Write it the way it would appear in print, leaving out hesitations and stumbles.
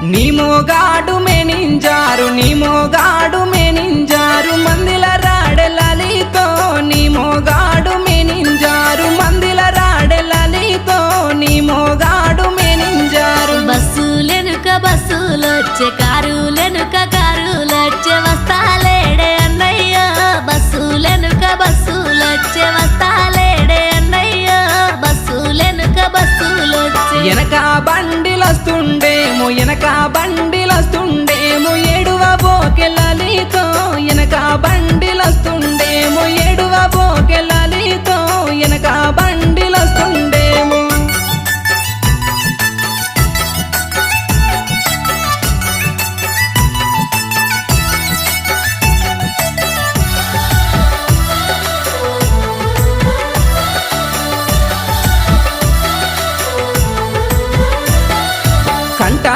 నీ మోగాడు మేనింజారు నీ మోగాడు మేనింజారు మందిల రాడెలలితో నీ మోగాడు మేనింజారు మందిల రాడెలలితో నీ మోగాడు మేనింజారు బస్సులెనుక బస్సులొచ్చే కారులెనుక కారులొచ్చే వస్తాలేడే అన్నయ్య బస్సులెనుక బస్సులొచ్చే వస్తాలేడే అన్నయ్య బస్సులెనుక బస్సులొచ్చే ఎనక బండిలొస్తుండేమో ఎనక బండిలొస్తుండేమో ఏడువ బోకెలలితో ఎనక బండి